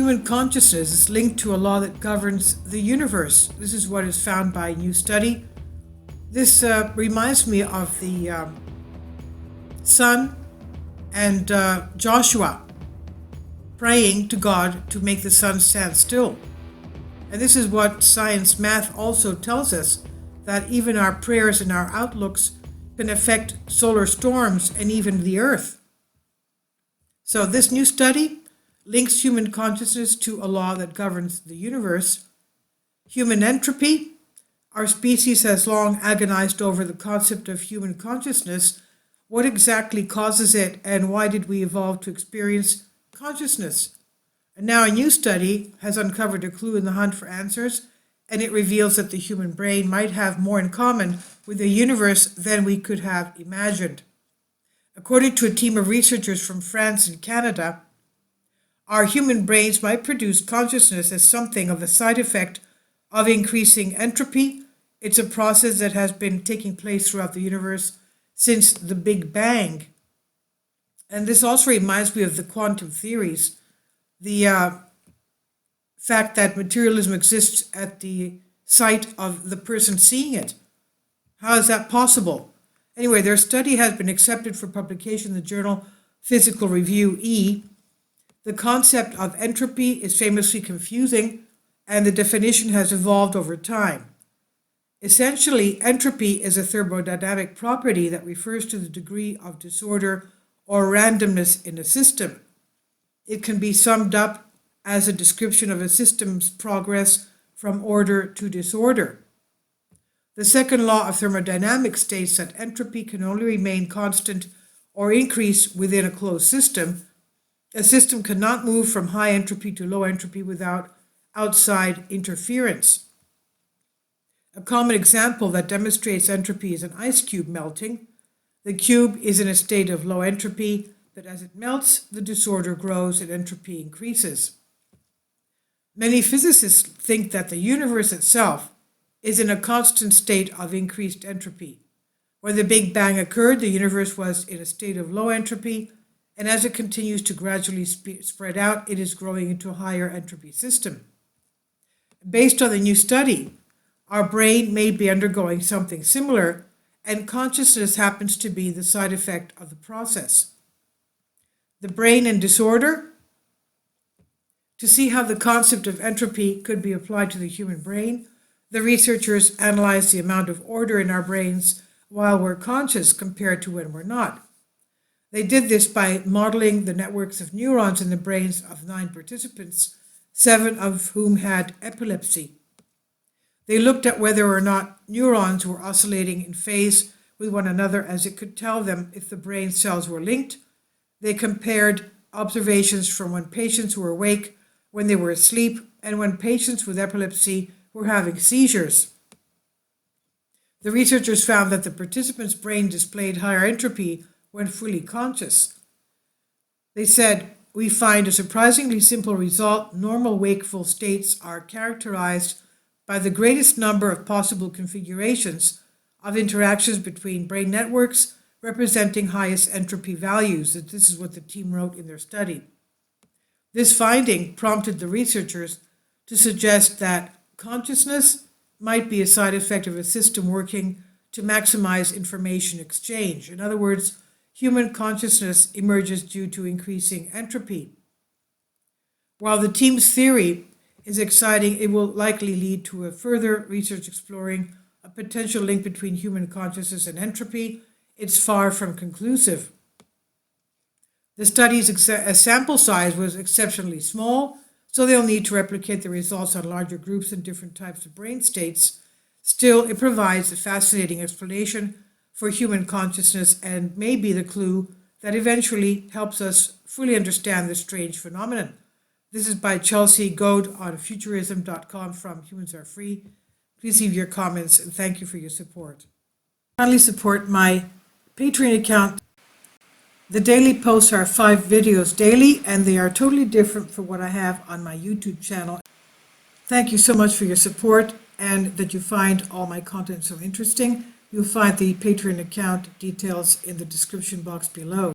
Human consciousness is linked to a law that governs the universe. This is what is found by a new study. This reminds me of the sun and Joshua praying to God to make the sun stand still. And this is what science math also tells us, that even our prayers and our outlooks can affect solar storms and even the earth. So this new study links human consciousness to a law that governs the universe. Human entropy. Our species has long agonized over the concept of human consciousness. What exactly causes it, and why did we evolve to experience consciousness? And now a new study has uncovered a clue in the hunt for answers, and it reveals that the human brain might have more in common with the universe than we could have imagined. According to a team of researchers from France and Canada, our human brains might produce consciousness as something of a side effect of increasing entropy. It's a process that has been taking place throughout the universe since the Big Bang. And this also reminds me of the quantum theories, the fact that materialism exists at the sight of the person seeing it. How is that possible? Anyway, their study has been accepted for publication in the journal Physical Review E. The concept of entropy is famously confusing, and the definition has evolved over time. Essentially, entropy is a thermodynamic property that refers to the degree of disorder or randomness in a system. It can be summed up as a description of a system's progress from order to disorder. The second law of thermodynamics states that entropy can only remain constant or increase within a closed system. A system cannot move from high entropy to low entropy without outside interference. A common example that demonstrates entropy is an ice cube melting. The cube is in a state of low entropy, but as it melts, the disorder grows and entropy increases. Many physicists think that the universe itself is in a constant state of increased entropy. When the Big Bang occurred, the universe was in a state of low entropy, and as it continues to gradually spread out, it is growing into a higher entropy system. Based on the new study, our brain may be undergoing something similar, and consciousness happens to be the side effect of the process. The brain and disorder. To see how the concept of entropy could be applied to the human brain, the researchers analyzed the amount of order in our brains while we're conscious compared to when we're not. They did this by modeling the networks of neurons in the brains of 9 participants, 7 of whom had epilepsy. They looked at whether or not neurons were oscillating in phase with one another, as it could tell them if the brain cells were linked. They compared observations from when patients were awake, when they were asleep, and when patients with epilepsy were having seizures. The researchers found that the participants' brain displayed higher entropy when fully conscious. They said, "We find a surprisingly simple result. Normal wakeful states are characterized by the greatest number of possible configurations of interactions between brain networks representing highest entropy values." This is what the team wrote in their study. This finding prompted the researchers to suggest that consciousness might be a side effect of a system working to maximize information exchange. In other words, human consciousness emerges due to increasing entropy. While the team's theory is exciting, it will likely lead to a further research exploring a potential link between human consciousness and entropy. It's far from conclusive. The study's sample size was exceptionally small, so they'll need to replicate the results on larger groups and different types of brain states. Still, it provides a fascinating explanation for human consciousness and may be the clue that eventually helps us fully understand this strange phenomenon. This is by Chelsea Goad on futurism.com from Humans Are Free. Please leave your comments and thank you for your support. Kindly support my Patreon account. The daily posts are 5 videos daily, and they are totally different from what I have on my YouTube channel. Thank you so much for your support and that you find all my content so interesting. You'll find the Patreon account details in the description box below.